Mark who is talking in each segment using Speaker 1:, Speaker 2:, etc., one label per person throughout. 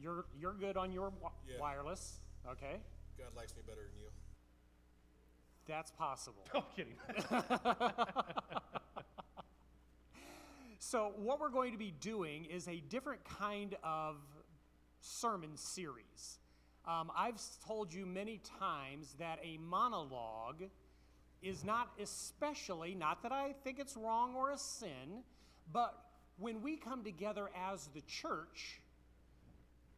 Speaker 1: You're good on your
Speaker 2: Yeah.
Speaker 1: wireless, okay?
Speaker 2: God likes me better than you.
Speaker 1: That's possible.
Speaker 3: I'm kidding.
Speaker 1: So what we're going to be doing is a different kind of sermon series. I've told you many times that a monologue is not especially, not that I think it's wrong or a sin, but when we come together as the church,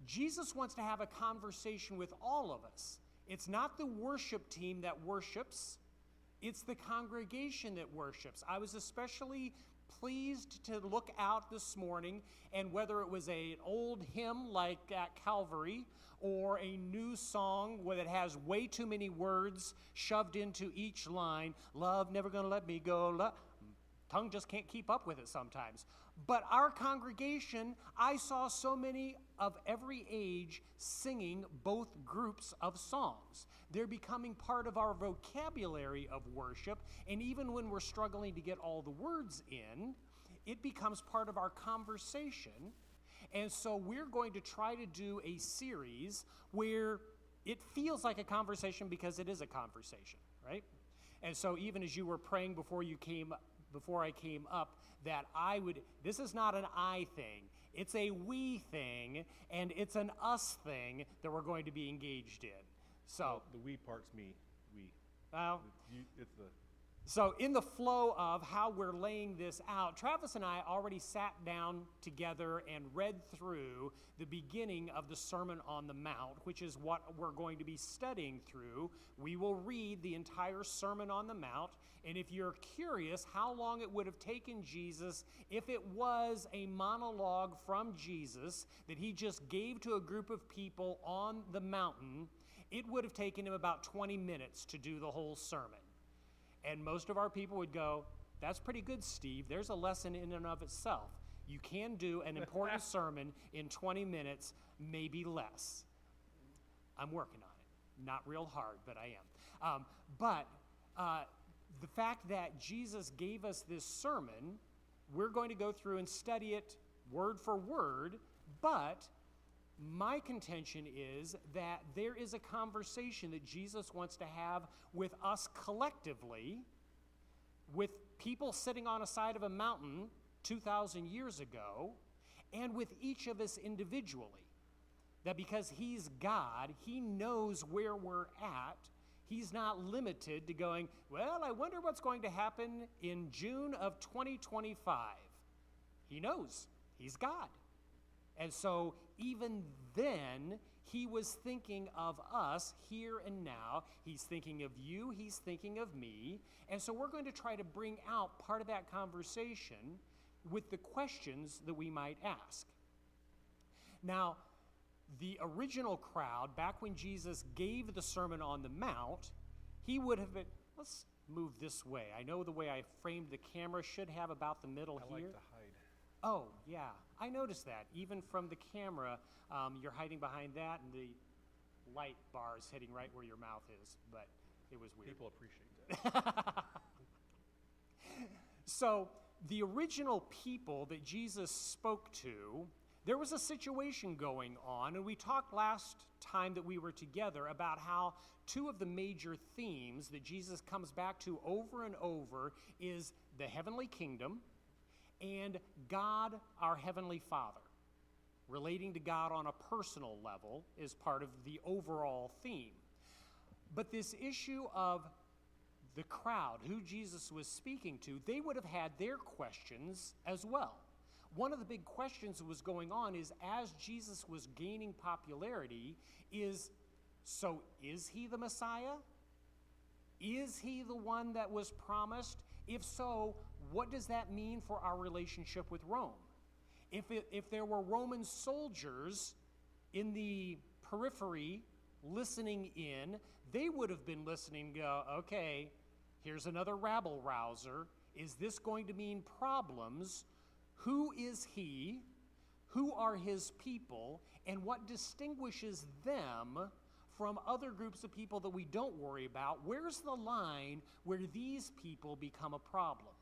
Speaker 1: Jesus wants to have a conversation with all of us. It's not the worship team that worships, it's the congregation that worships. I was especially pleased to look out this morning, and whether it was an old hymn like at Calvary or a new song that has way too many words shoved into each line, love never gonna let me go, tongue just can't keep up with it sometimes. But our congregation, I saw so many of every age singing both groups of songs. They're becoming part of our vocabulary of worship, and even when we're struggling to get all the words in, it becomes part of our conversation. And so we're going to try to do a series where it feels like a conversation because it is a conversation, right? And so even as you were praying before I came up, that this is not an I thing, it's a we thing, and it's an us thing that we're going to be engaged in. So
Speaker 3: Well, the we part's me. We.
Speaker 1: well,
Speaker 3: It's the.
Speaker 1: so in the flow of how we're laying this out, Travis and I already sat down together and read through the beginning of the Sermon on the Mount, which is what we're going to be studying through. We will read the entire Sermon on the Mount, and if you're curious how long it would have taken Jesus if it was a monologue from Jesus that he just gave to a group of people on the mountain, it would have taken him about 20 minutes to do the whole sermon. And most of our people would go, that's pretty good, Steve. There's a lesson in and of itself. You can do an important sermon in 20 minutes, maybe less. I'm working on it. Not real hard, but I am. But the fact that Jesus gave us this sermon, we're going to go through and study it word for word, but my contention is that there is a conversation that Jesus wants to have with us collectively, with people sitting on a side of a mountain 2,000 years ago, and with each of us individually. That because he's God, he knows where we're at. He's not limited to going, well, I wonder what's going to happen in June of 2025. He knows. He's God. And so even then, he was thinking of us here and now. He's thinking of you. He's thinking of me. And so we're going to try to bring out part of that conversation with the questions that we might ask. Now, the original crowd, back when Jesus gave the Sermon on the Mount, he would have been, let's move this way. I know the way I framed the camera should have about the middle
Speaker 3: I
Speaker 1: here.
Speaker 3: like to hide.
Speaker 1: Oh, yeah, I noticed that. Even from the camera, you're hiding behind that, and the light bar is hitting right where your mouth is, but it was weird.
Speaker 3: People appreciate that.
Speaker 1: So, the original people that Jesus spoke to, there was a situation going on, and we talked last time that we were together about how two of the major themes that Jesus comes back to over and over is the heavenly kingdom and God, our Heavenly Father. Relating to God on a personal level is part of the overall theme. But this issue of the crowd, who Jesus was speaking to, they would have had their questions as well. One of the big questions that was going on is, as Jesus was gaining popularity, is he the Messiah? Is he the one that was promised? If so, what does that mean for our relationship with Rome? If there were Roman soldiers in the periphery listening in, they would have been listening and go, okay, here's another rabble rouser. Is this going to mean problems? Who is he? Who are his people? And what distinguishes them from other groups of people that we don't worry about? Where's the line where these people become a problem?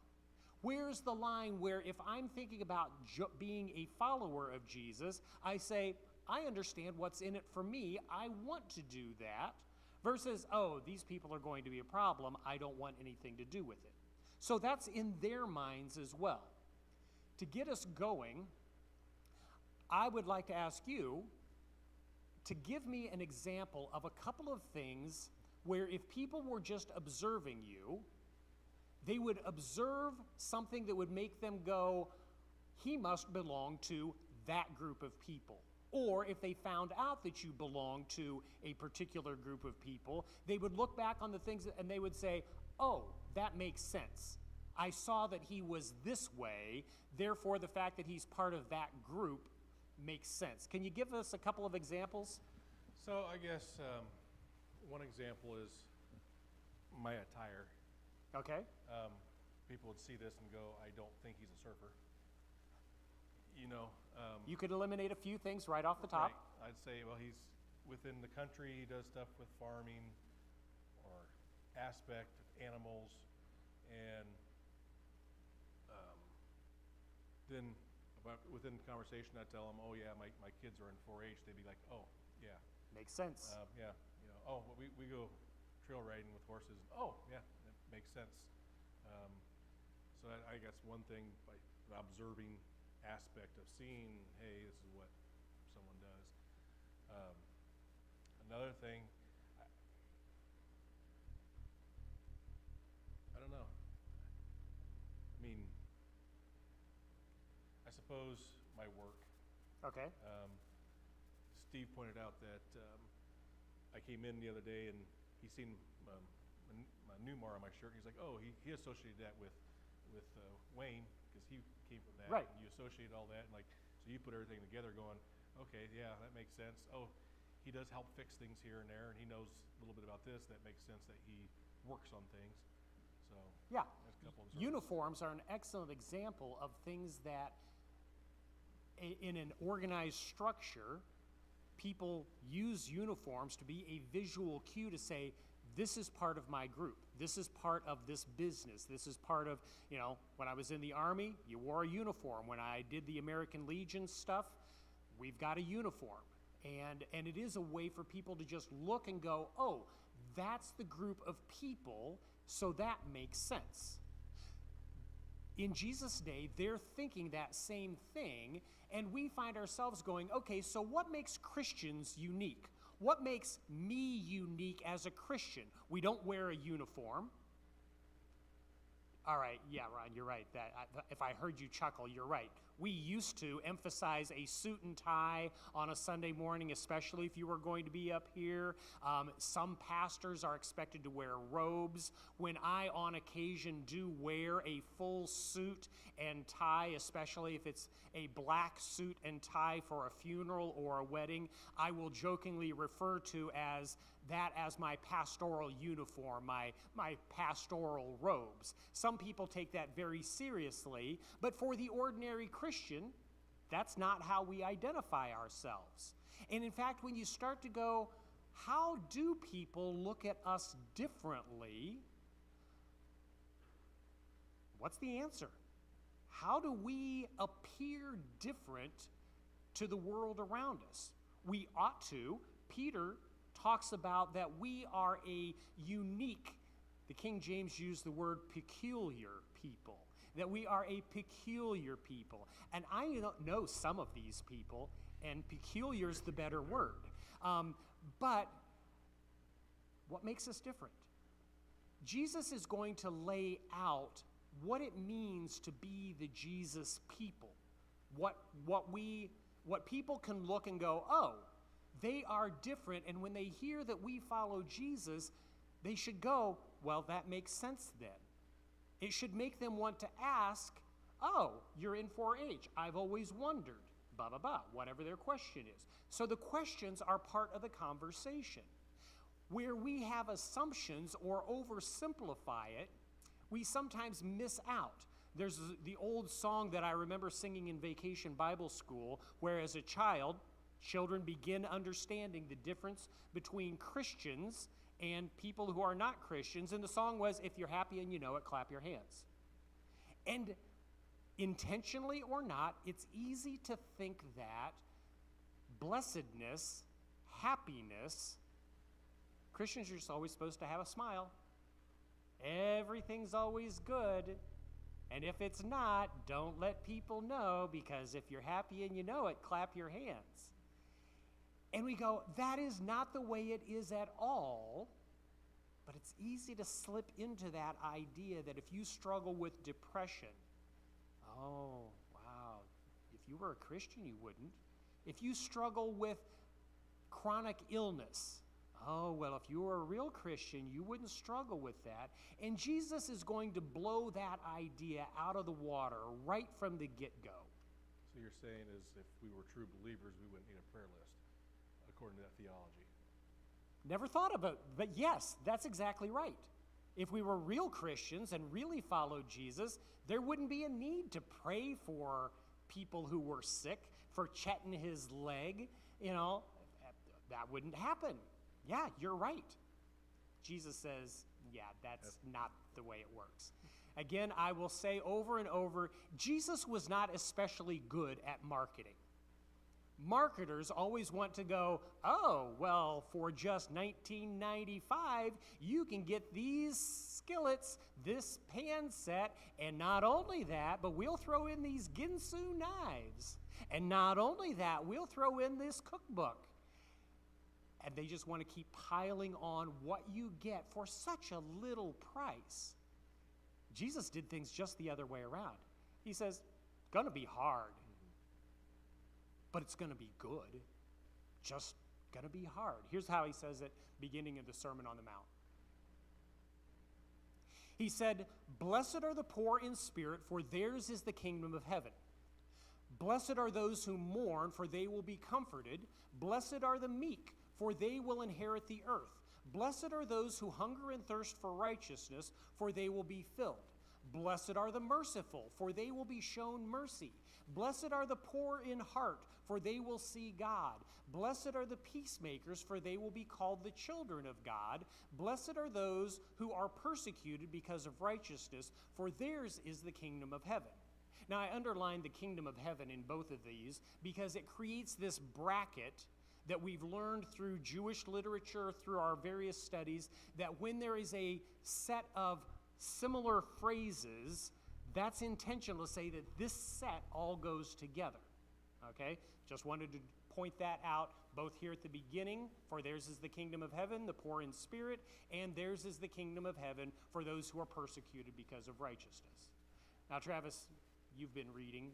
Speaker 1: Where's the line where if I'm thinking about being a follower of Jesus, I say, I understand what's in it for me. I want to do that. Versus, oh, these people are going to be a problem. I don't want anything to do with it. So that's in their minds as well. To get us going, I would like to ask you to give me an example of a couple of things where if people were just observing you, they would observe something that would make them go, he must belong to that group of people. Or if they found out that you belong to a particular group of people, they would look back on the things and they would say, oh, that makes sense. I saw that he was this way, therefore the fact that he's part of that group makes sense. Can you give us a couple of examples?
Speaker 3: So I guess one example is my attire.
Speaker 1: Okay.
Speaker 3: People would see this and go, I don't think he's a surfer. You know.
Speaker 1: You could eliminate a few things right off the top.
Speaker 3: Right. I'd say, well, he's within the country, he does stuff with farming or aspect of animals. And then within the conversation, I'd tell them, oh yeah, my kids are in 4-H. They'd be like, oh, yeah.
Speaker 1: Makes sense.
Speaker 3: Yeah, you know, oh, well, we go trail riding with horses. Oh, yeah, that makes sense. So I guess one thing, by the observing aspect of seeing, hey, this is what someone does. Another thing, I don't know. I mean, I suppose my work.
Speaker 1: Okay.
Speaker 3: Steve pointed out that I came in the other day and he seen my Newmar on my shirt. He's like, oh, he associated that with Wayne because he came from that.
Speaker 1: Right.
Speaker 3: And you associate all that, and like, so you put everything together, going, okay, yeah, that makes sense. Oh, he does help fix things here and there, and he knows a little bit about this. That makes sense that he works on things. So
Speaker 1: yeah,
Speaker 3: that's a couple of
Speaker 1: uniforms are an excellent example of things that in an organized structure, people use uniforms to be a visual cue to say, this is part of my group. This is part of this business. This is part of, you know, when I was in the Army, you wore a uniform. When I did the American Legion stuff, we've got a uniform. And it is a way for people to just look and go, oh, that's the group of people, so that makes sense. In Jesus' day, they're thinking that same thing, and we find ourselves going, okay, so what makes Christians unique? What makes me unique as a Christian? We don't wear a uniform. All right, yeah, Ron, you're right. If I heard you chuckle, you're right. We used to emphasize a suit and tie on a Sunday morning, especially if you were going to be up here. Some pastors are expected to wear robes. When I, on occasion, do wear a full suit and tie, especially if it's a black suit and tie for a funeral or a wedding, I will jokingly refer to as my pastoral uniform, my pastoral robes. Some people take that very seriously, but for the ordinary Christian, that's not how we identify ourselves. And in fact, when you start to go, how do people look at us differently? What's the answer? How do we appear different to the world around us? We ought to. Peter talks about that we are a unique, the King James used the word peculiar people, that we are a peculiar people. And I know some of these people, and peculiar is the better word. But what makes us different? Jesus is going to lay out what it means to be the Jesus people. What people can look and go, oh, they are different, and when they hear that we follow Jesus, they should go, well, that makes sense then. It should make them want to ask, oh, you're in 4-H. I've always wondered, blah, blah, blah, whatever their question is. So the questions are part of the conversation. Where we have assumptions or oversimplify it, we sometimes miss out. There's the old song that I remember singing in Vacation Bible School, where as a child, children begin understanding the difference between Christians and people who are not Christians. And the song was, if you're happy and you know it, clap your hands. And intentionally or not, it's easy to think that blessedness, happiness. Christians are just always supposed to have a smile. Everything's always good. And if it's not, don't let people know, because if you're happy and you know it, clap your hands. And we go, that is not the way it is at all. But it's easy to slip into that idea that if you struggle with depression, oh, wow, if you were a Christian, you wouldn't. If you struggle with chronic illness, oh, well, if you were a real Christian, you wouldn't struggle with that. And Jesus is going to blow that idea out of the water right from the get-go.
Speaker 3: So you're saying is if we were true believers, we wouldn't need a prayer list, according to that theology.
Speaker 1: Never thought of it, but yes, that's exactly right. If we were real Christians and really followed Jesus, there wouldn't be a need to pray for people who were sick, for chetting his leg. You know, that wouldn't happen. Yeah, you're right. Jesus says, yeah, that's not the way it works. Again, I will say over and over, Jesus was not especially good at marketing. Marketers always want to go, oh, well, for just $19.95, you can get these skillets, this pan set, and not only that, but we'll throw in these Ginsu knives. And not only that, we'll throw in this cookbook. And they just want to keep piling on what you get for such a little price. Jesus did things just the other way around. He says, it's going to be hard. But it's going to be good. Just going to be hard. Here's how he says it, beginning of the Sermon on the Mount. He said, "Blessed are the poor in spirit, for theirs is the kingdom of heaven. Blessed are those who mourn, for they will be comforted. Blessed are the meek, for they will inherit the earth. Blessed are those who hunger and thirst for righteousness, for they will be filled. Blessed are the merciful, for they will be shown mercy. Blessed are the poor in heart, for they will see God. Blessed are the peacemakers, for they will be called the children of God. Blessed are those who are persecuted because of righteousness, for theirs is the kingdom of heaven." Now, I underlined the kingdom of heaven in both of these because it creates this bracket that we've learned through Jewish literature, through our various studies, that when there is a set of similar phrases, that's intentional to say that this set all goes together. Okay? Just wanted to point that out both here at the beginning, for theirs is the kingdom of heaven, the poor in spirit, and theirs is the kingdom of heaven for those who are persecuted because of righteousness. Now, Travis, you've been reading,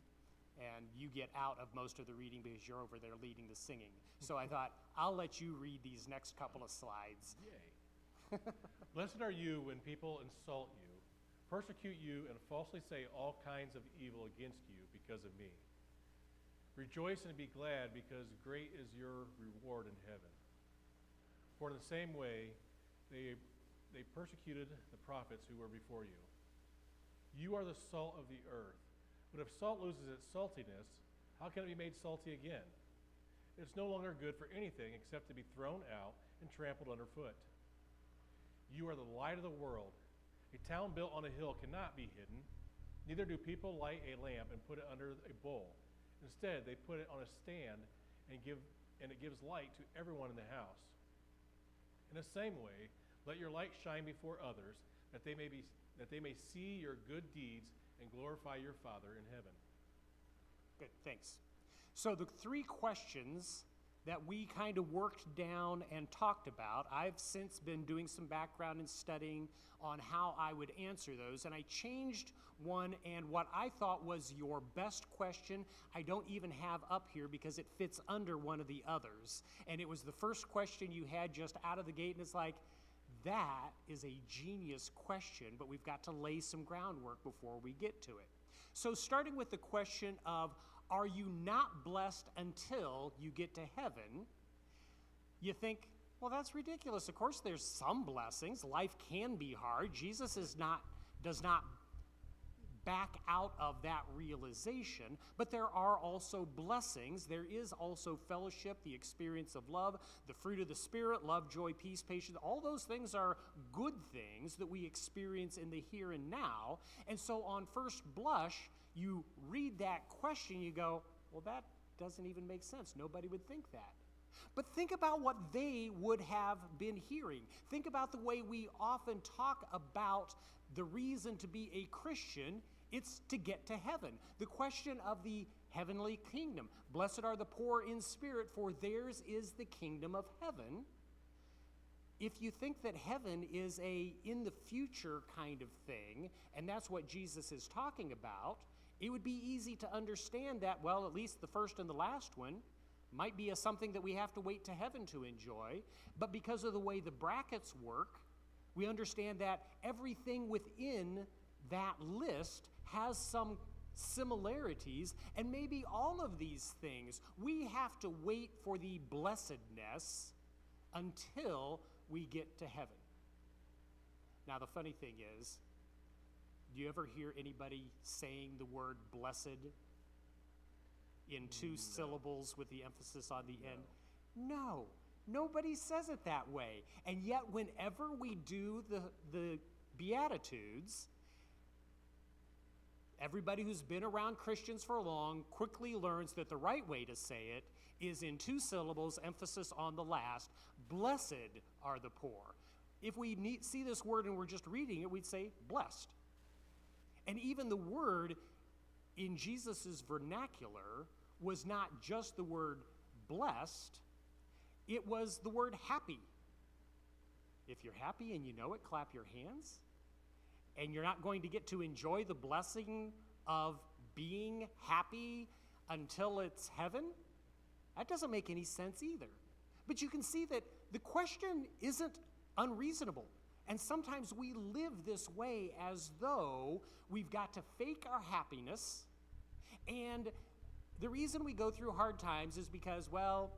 Speaker 1: and you get out of most of the reading because you're over there leading the singing. So I thought, I'll let you read these next couple of slides.
Speaker 3: Yay. "Blessed are you when people insult you, persecute you, and falsely say all kinds of evil against you because of me. Rejoice and be glad, because great is your reward in heaven. For in the same way they persecuted the prophets who were before you. You are the salt of the earth. But if salt loses its saltiness, how can it be made salty again? It's no longer good for anything except to be thrown out and trampled underfoot. You are the light of the world. A town built on a hill cannot be hidden. Neither do people light a lamp and put it under a bowl. Instead, they put it on a stand and it gives light to everyone in the house. In the same way, let your light shine before others, that they may see your good deeds and glorify your Father in heaven."
Speaker 1: Good, thanks. So the three questions that we kind of worked down and talked about, I've since been doing some background and studying on how I would answer those, and I changed one, and what I thought was your best question, I don't even have up here because it fits under one of the others. And it was the first question you had just out of the gate, and it's like, that is a genius question, but we've got to lay some groundwork before we get to it. So starting with the question of, are you not blessed until you get to heaven? You think, well, that's ridiculous. Of course, there's some blessings. Life can be hard. Jesus does not back out of that realization, but there are also blessings. There is also fellowship, the experience of love, the fruit of the Spirit, love, joy, peace, patience. All those things are good things that we experience in the here and now. And so on first blush, you read that question, you go, well, that doesn't even make sense. Nobody would think that. But think about what they would have been hearing. Think about the way we often talk about the reason to be a Christian. It's to get to heaven. The question of the heavenly kingdom. Blessed are the poor in spirit, for theirs is the kingdom of heaven. If you think that heaven is a in the future kind of thing, and that's what Jesus is talking about, it would be easy to understand that, well, at least the first and the last one might be something that we have to wait to heaven to enjoy. But because of the way the brackets work, we understand that everything within that list has some similarities, and maybe all of these things, we have to wait for the blessedness until we get to heaven. Now, the funny thing is, do you ever hear anybody saying the word blessed in two syllables with the emphasis on the end? No, nobody says it that way. And yet, whenever we do the Beatitudes, everybody who's been around Christians for long quickly learns that the right way to say it is in two syllables, emphasis on the last. Blessed are the poor. If we see this word and we're just reading it, we'd say blessed. And even the word in Jesus' vernacular was not just the word blessed, it was the word happy. If you're happy and you know it, clap your hands. And you're not going to get to enjoy the blessing of being happy until it's heaven, that doesn't make any sense either. But you can see that the question isn't unreasonable. And sometimes we live this way as though we've got to fake our happiness. And the reason we go through hard times is because, well,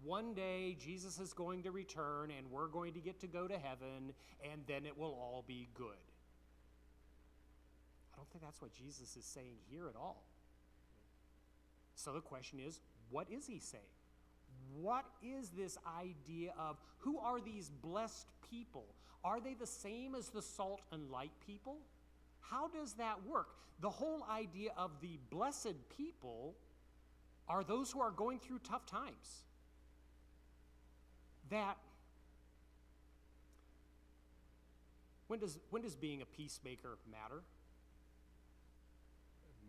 Speaker 1: one day Jesus is going to return and we're going to get to go to heaven and then it will all be good. I don't think that's what Jesus is saying here at all. So the question is, what is he saying? What is this idea of who are these blessed people? Are they the same as the salt and light people? How does that work? The whole idea of the blessed people are those who are going through tough times. That when does being a peacemaker matter?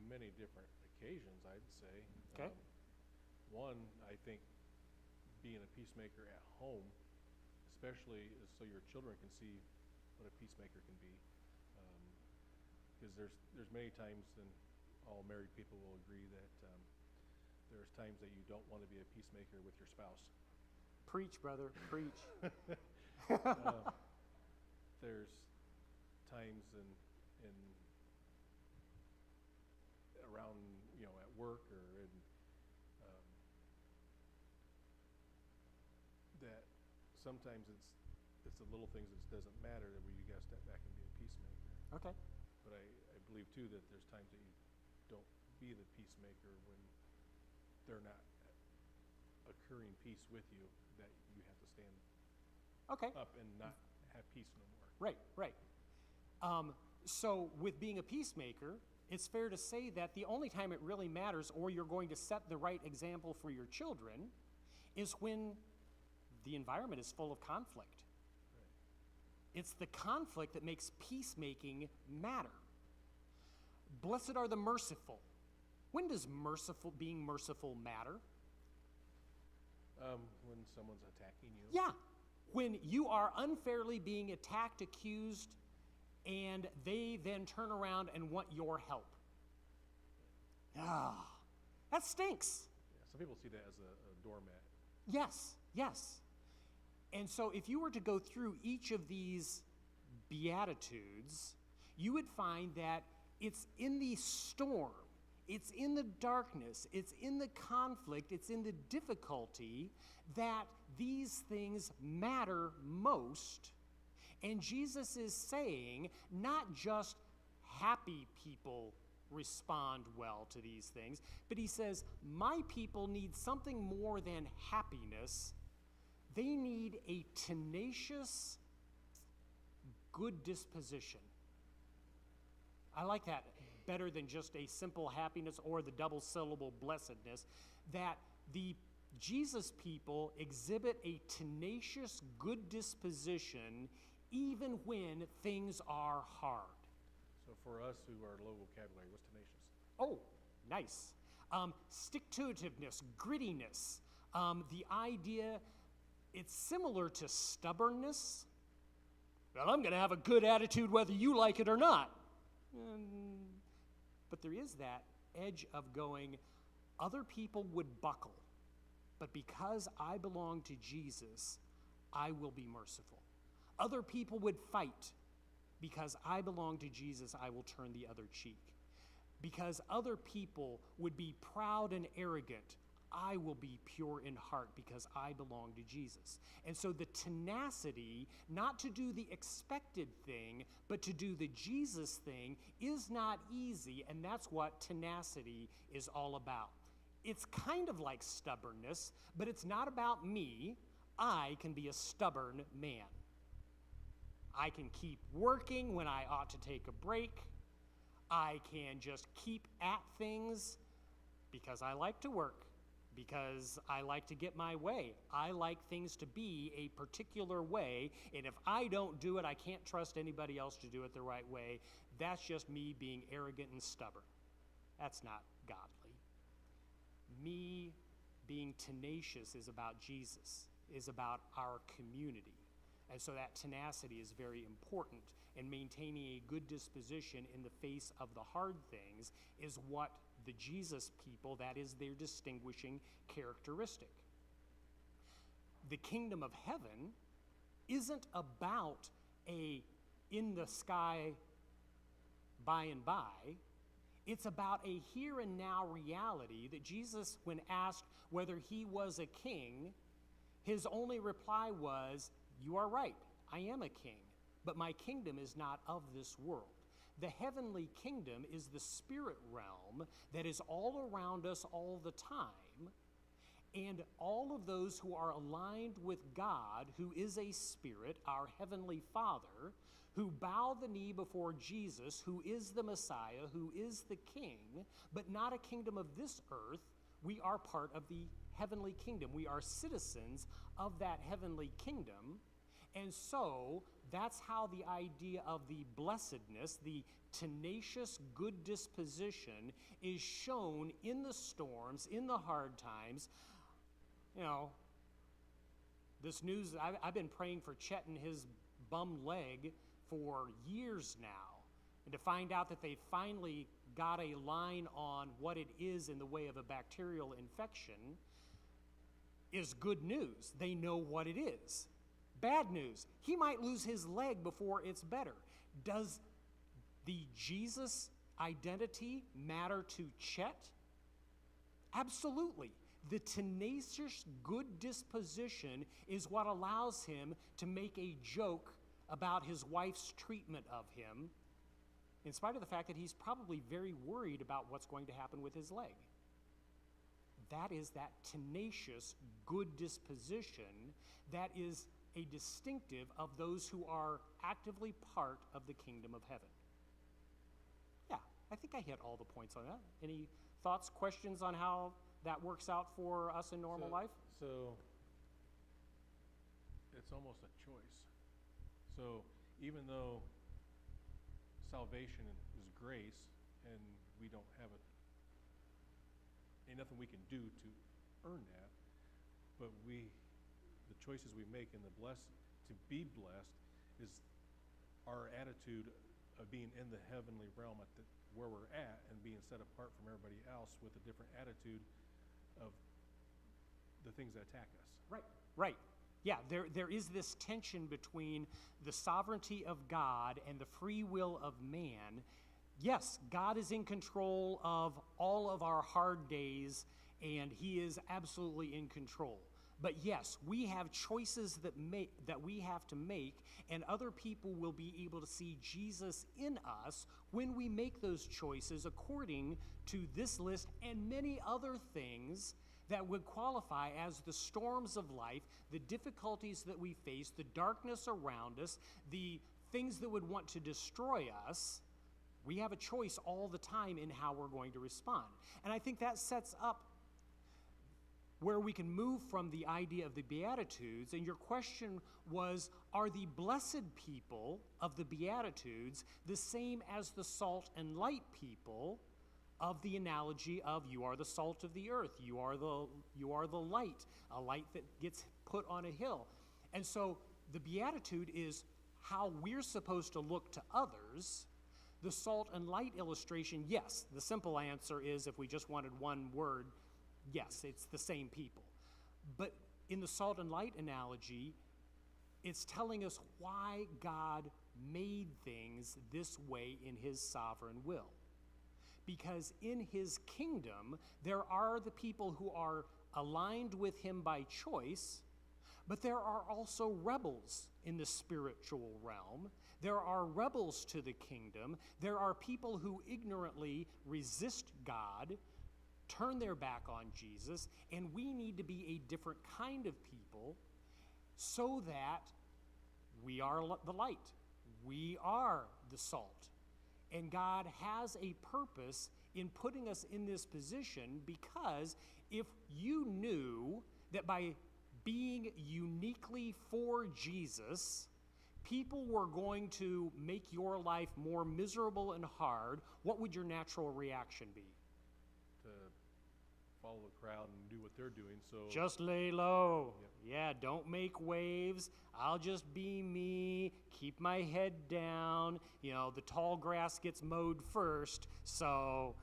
Speaker 3: Many different occasions, I'd say.
Speaker 1: Okay.
Speaker 3: One, I think being a peacemaker at home, especially so your children can see what a peacemaker can be. Because there's many times, and all married people will agree, that there's times that you don't want to be a peacemaker with your spouse.
Speaker 1: Preach, brother, preach.
Speaker 3: There's times in around, at work or in that sometimes it's the little things that doesn't matter that where you gotta step back and be a peacemaker.
Speaker 1: Okay.
Speaker 3: But I believe too that there's times that you don't be the peacemaker when they're not occurring peace with you, that you have to stand up and not have peace no more.
Speaker 1: Right. So with being a peacemaker, it's fair to say that the only time it really matters, or you're going to set the right example for your children, is when the environment is full of conflict. Right. It's the conflict that makes peacemaking matter. Blessed are the merciful. When does being merciful matter?
Speaker 3: When someone's attacking you.
Speaker 1: Yeah. When you are unfairly being attacked, accused, and they then turn around and want your help. Ah, that stinks.
Speaker 3: Yeah, some people see that as a doormat.
Speaker 1: Yes. And so if you were to go through each of these Beatitudes, you would find that it's in the storm, it's in the darkness, it's in the conflict, it's in the difficulty that these things matter most. And Jesus is saying not just happy people respond well to these things, but he says, my people need something more than happiness. They need a tenacious, good disposition. I like that. better than just a simple happiness or the double syllable blessedness, that the Jesus people exhibit a tenacious good disposition even when things are hard.
Speaker 3: So for us who are low vocabulary, what's tenacious?
Speaker 1: Oh, nice. Stick-to-itiveness, grittiness, the idea, it's similar to stubbornness. Well, I'm going to have a good attitude whether you like it or not. But there is that edge of going, other people would buckle, but because I belong to Jesus, I will be merciful. Other people would fight. Because I belong to Jesus, I will turn the other cheek. Because other people would be proud and arrogant, I will be pure in heart because I belong to Jesus. And so the tenacity, not to do the expected thing, but to do the Jesus thing, is not easy, and that's what tenacity is all about. It's kind of like stubbornness, but it's not about me. I can be a stubborn man. I can keep working when I ought to take a break. I can just keep at things because I like to work, because I like to get my way. I like things to be a particular way, and if I don't do it, I can't trust anybody else to do it the right way. That's just me being arrogant and stubborn. That's not godly. Me being tenacious is about Jesus, is about our community. And so that tenacity is very important, and maintaining a good disposition in the face of the hard things is what the Jesus people, that is their distinguishing characteristic. The kingdom of heaven isn't about a in the sky by and by. It's about a here and now reality that Jesus, when asked whether he was a king, his only reply was, "You are right, I am a king, but my kingdom is not of this world." The heavenly kingdom is the spirit realm that is all around us all the time, and all of those who are aligned with God, who is a spirit, our heavenly Father, who bow the knee before Jesus, who is the Messiah, who is the King, but not a kingdom of this earth. We are part of the heavenly kingdom. We are citizens of that heavenly kingdom. And so that's how the idea of the blessedness, the tenacious good disposition, is shown in the storms, in the hard times. You know, this news, I've been praying for Chet and his bum leg for years now. And to find out that they finally got a line on what it is in the way of a bacterial infection is good news. They know what it is. Bad news, he might lose his leg before it's better. Does the Jesus identity matter to Chet? Absolutely. The tenacious good disposition is what allows him to make a joke about his wife's treatment of him, in spite of the fact that he's probably very worried about what's going to happen with his leg. That is that tenacious good disposition that is a distinctive of those who are actively part of the kingdom of heaven. Yeah, I think I hit all the points on that. Any thoughts, questions on how that works out for us in normal life?
Speaker 3: So it's almost a choice. So even though salvation is grace and we don't have it, ain't nothing we can do to earn that, but the choices we make in the to be blessed is our attitude of being in the heavenly realm where we're at and being set apart from everybody else with a different attitude of the things that attack us.
Speaker 1: Right. Yeah, there is this tension between the sovereignty of God and the free will of man. Yes, God is in control of all of our hard days, and he is absolutely in control. But yes, we have choices that we have to make, and other people will be able to see Jesus in us when we make those choices according to this list and many other things that would qualify as the storms of life, the difficulties that we face, the darkness around us, the things that would want to destroy us. We have a choice all the time in how we're going to respond. And I think that sets up where we can move from the idea of the Beatitudes. And your question was, are the blessed people of the Beatitudes the same as the salt and light people of the analogy of you are the salt of the earth, you are the light, a light that gets put on a hill? And so the Beatitude is how we're supposed to look to others. The salt and light illustration, yes, the simple answer is, if we just wanted one word, yes, it's the same people. But in the salt and light analogy, it's telling us why God made things this way in his sovereign will. Because in his kingdom, there are the people who are aligned with him by choice, but there are also rebels in the spiritual realm. There are rebels to the kingdom. There are people who ignorantly resist God, turn their back on Jesus, and we need to be a different kind of people so that we are the light. We are the salt. And God has a purpose in putting us in this position, because if you knew that by being uniquely for Jesus, people were going to make your life more miserable and hard, what would your natural reaction be?
Speaker 3: To follow the crowd and do what they're doing. So
Speaker 1: Just lay low. Yep. Yeah, don't make waves. I'll just be me, keep my head down. You know, the tall grass gets mowed first, so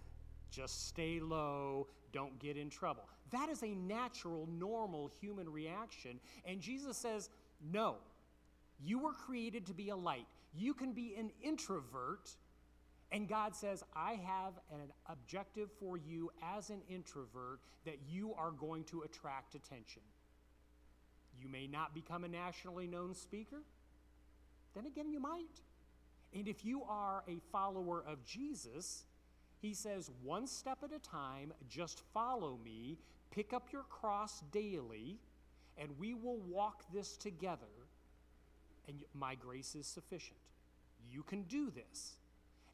Speaker 1: just stay low, don't get in trouble. That is a natural, normal human reaction. And Jesus says, no, you were created to be a light. You can be an introvert. And God says, I have an objective for you as an introvert, that you are going to attract attention. You may not become a nationally known speaker. Then again, you might. And if you are a follower of Jesus, he says, one step at a time, just follow me, pick up your cross daily, and we will walk this together, and my grace is sufficient. You can do this.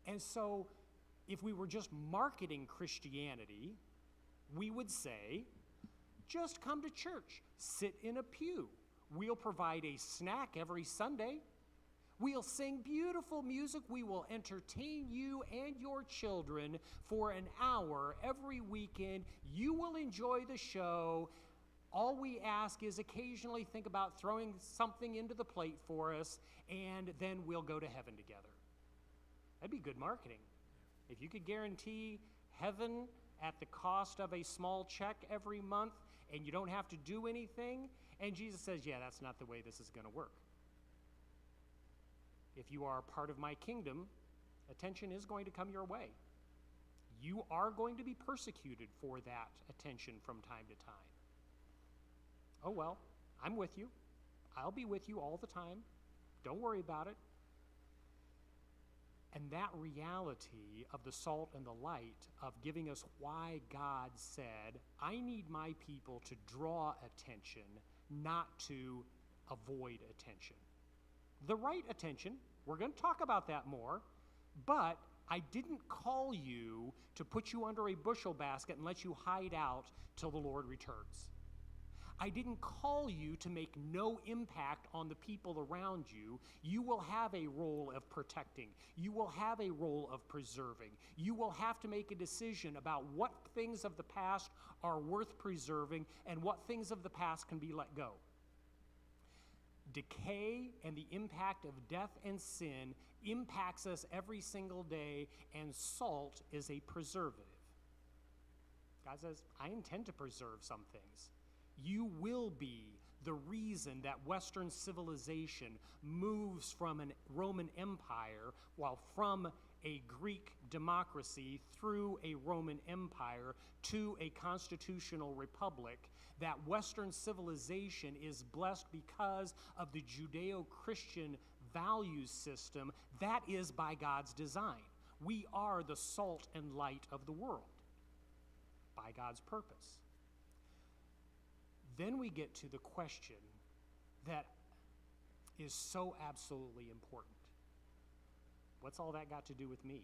Speaker 1: And so, if we were just marketing Christianity, we would say, just come to church, sit in a pew. We'll provide a snack every Sunday. We'll sing beautiful music. We will entertain you and your children for an hour every weekend. You will enjoy the show. All we ask is occasionally think about throwing something into the plate for us, and then we'll go to heaven together. That'd be good marketing. If you could guarantee heaven at the cost of a small check every month, and you don't have to do anything, and Jesus says, yeah, that's not the way this is going to work. If you are a part of my kingdom, attention is going to come your way. You are going to be persecuted for that attention from time to time. Oh well, I'm with you. I'll be with you all the time. Don't worry about it. And that reality of the salt and the light, of giving us why God said, I need my people to draw attention, not to avoid attention. The right attention, we're going to talk about that more, but I didn't call you to put you under a bushel basket and let you hide out till the Lord returns. I didn't call you to make no impact on the people around you. You will have a role of protecting. You will have a role of preserving. You will have to make a decision about what things of the past are worth preserving and what things of the past can be let go. Decay and the impact of death and sin impacts us every single day, and salt is a preservative. God says, I intend to preserve some things. You will be the reason that Western civilization moves from a Roman Empire, while from a Greek democracy through a Roman Empire to a constitutional republic. That Western civilization is blessed because of the Judeo-Christian value system that is by God's design. We are the salt and light of the world by God's purpose. Then we get to the question that is so absolutely important. What's all that got to do with me?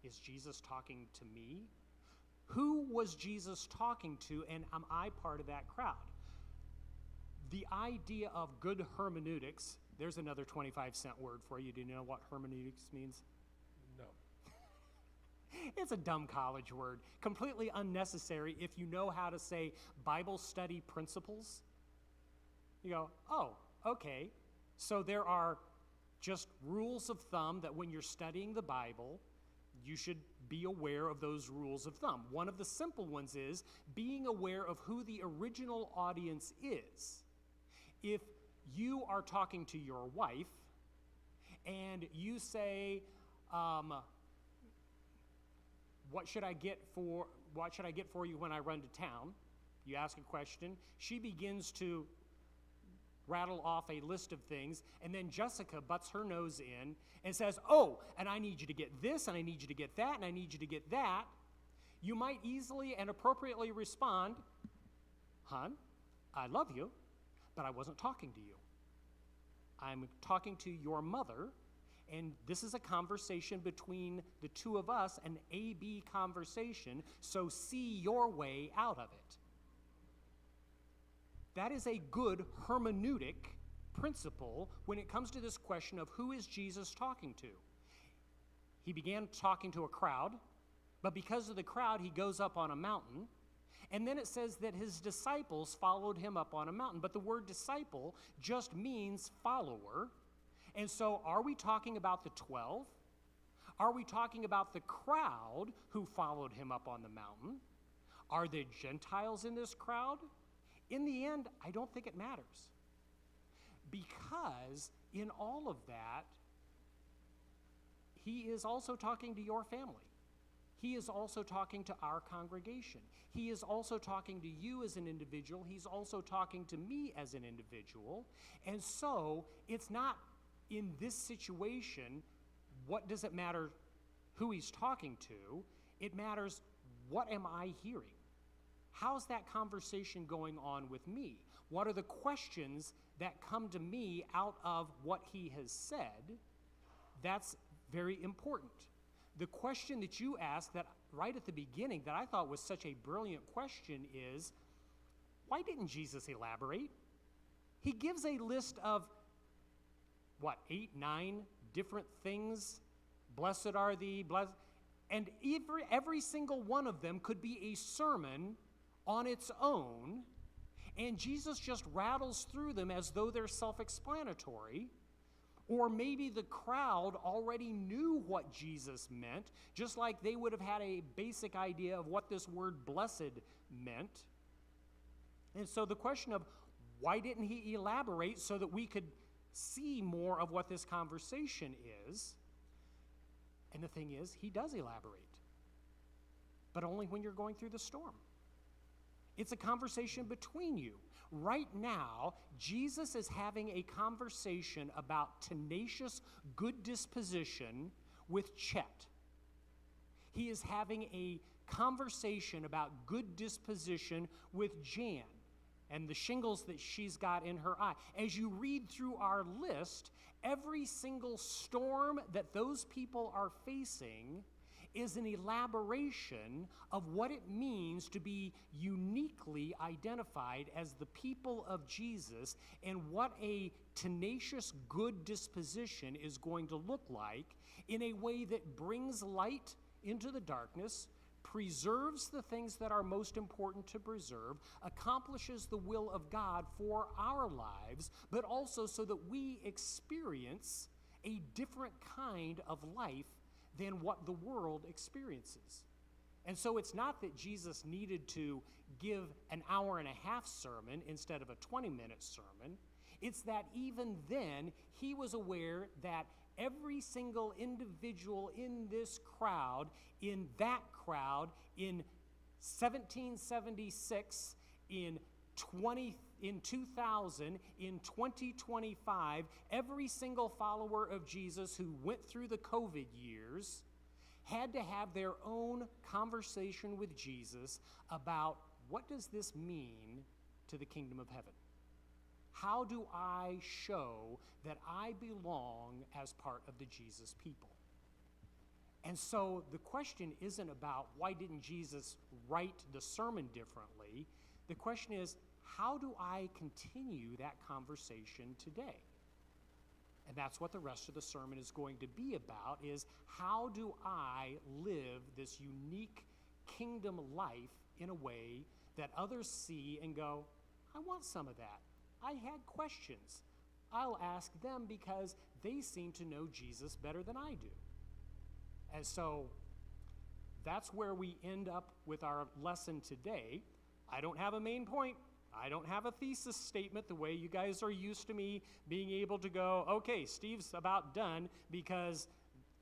Speaker 1: is Jesus talking to me? Who was Jesus talking to, and am I part of that crowd? The idea of good hermeneutics, there's another 25-cent word for you. Do you know what hermeneutics means?
Speaker 3: No.
Speaker 1: It's a dumb college word, completely unnecessary if you know how to say Bible study principles. You go, oh, okay. So there are just rules of thumb that when you're studying the Bible, you should be aware of those rules of thumb. One of the simple ones is being aware of who the original audience is. If you are talking to your wife and you say, what should I get for you when I run to town? You ask a question. She begins to rattle off a list of things, and then Jessica butts her nose in and says, oh, and I need you to get this, and I need you to get that, and I need you to get that. You might easily and appropriately respond, hon, I love you, but I wasn't talking to you. I'm talking to your mother, and this is a conversation between the two of us, an A-B conversation, so see your way out of it. That is a good hermeneutic principle when it comes to this question of who is Jesus talking to. He began talking to a crowd, but because of the crowd, he goes up on a mountain. And then it says that his disciples followed him up on a mountain. But the word disciple just means follower. And so are we talking about the 12? Are we talking about the crowd who followed him up on the mountain? Are there Gentiles in this crowd? In the end, I don't think it matters. Because in all of that, he is also talking to your family. He is also talking to our congregation. He is also talking to you as an individual. He's also talking to me as an individual. And so it's not in this situation, what does it matter who he's talking to? It matters, what am I hearing? How's that conversation going on with me? What are the questions that come to me out of what he has said? That's very important. The question that you asked that right at the beginning that I thought was such a brilliant question is, why didn't Jesus elaborate? He gives a list of, 8, 9 different things? Blessed are thee, blessed. And every single one of them could be a sermon on its own, and Jesus just rattles through them as though they're self-explanatory. Or maybe the crowd already knew what Jesus meant, just like they would have had a basic idea of what this word blessed meant. And so the question of why didn't he elaborate so that we could see more of what this conversation is? And the thing is, he does elaborate, but only when you're going through the storm. It's a conversation between you. Right now, Jesus is having a conversation about tenacious good disposition with Chet. He is having a conversation about good disposition with Jan and the shingles that she's got in her eye. As you read through our list, every single storm that those people are facing is an elaboration of what it means to be uniquely identified as the people of Jesus and what a tenacious good disposition is going to look like in a way that brings light into the darkness, preserves the things that are most important to preserve, accomplishes the will of God for our lives, but also so that we experience a different kind of life than what the world experiences. And so it's not that Jesus needed to give an hour-and-a-half sermon instead of a 20-minute sermon. It's that even then, he was aware that every single individual in this crowd, in that crowd, in 1776, in 2000, in 2025, every single follower of Jesus who went through the COVID years had to have their own conversation with Jesus about what does this mean to the kingdom of heaven? How do I show that I belong as part of the Jesus people? And so the question isn't about why didn't Jesus write the sermon differently? The question is, how do I continue that conversation today? And that's what the rest of the sermon is going to be about, is how do I live this unique kingdom life in a way that others see and go, I want some of that. I had questions. I'll ask them because they seem to know Jesus better than I do. And so that's where we end up with our lesson today. I don't have a main point. I don't have a thesis statement the way you guys are used to me being able to go, okay, Steve's about done because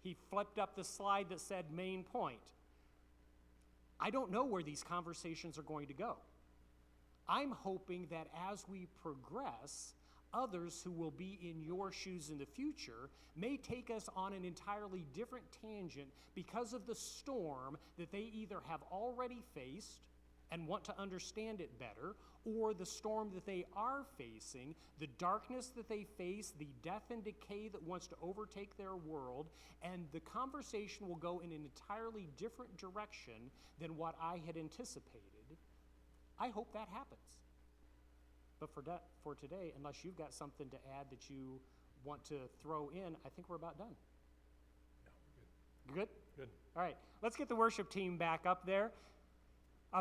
Speaker 1: he flipped up the slide that said main point. I don't know where these conversations are going to go. I'm hoping that as we progress, others who will be in your shoes in the future may take us on an entirely different tangent because of the storm that they either have already faced and want to understand it better, or the storm that they are facing, the darkness that they face, the death and decay that wants to overtake their world, and the conversation will go in an entirely different direction than what I had anticipated. I hope that happens. But for today, unless you've got something to add that you want to throw in, I think we're about done.
Speaker 3: Yeah, we're good.
Speaker 1: Good?
Speaker 3: Good.
Speaker 1: All right, let's get the worship team back up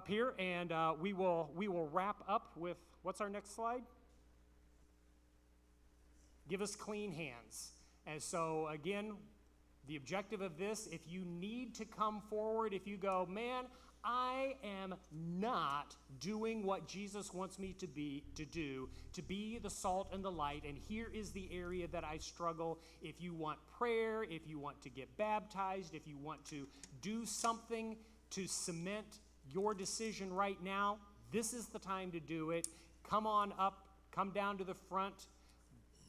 Speaker 1: here, and we will wrap up with, what's our next slide? Give us clean hands. And so again, the objective of this, if you need to come forward, if you go, man, I am not doing what Jesus wants me to be the salt and the light, and here is the area that I struggle. If you want prayer, if you want to get baptized, if you want to do something to cement your decision right now, this is the time to do it. Come on up, come down to the front.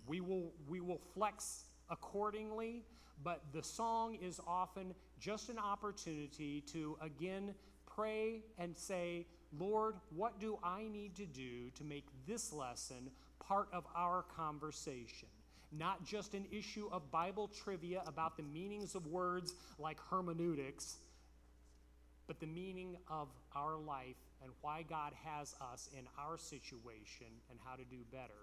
Speaker 1: We will flex accordingly, but the song is often just an opportunity to, again, pray and say, Lord, what do I need to do to make this lesson part of our conversation? Not just an issue of Bible trivia about the meanings of words like hermeneutics, but the meaning of our life and why God has us in our situation and how to do better.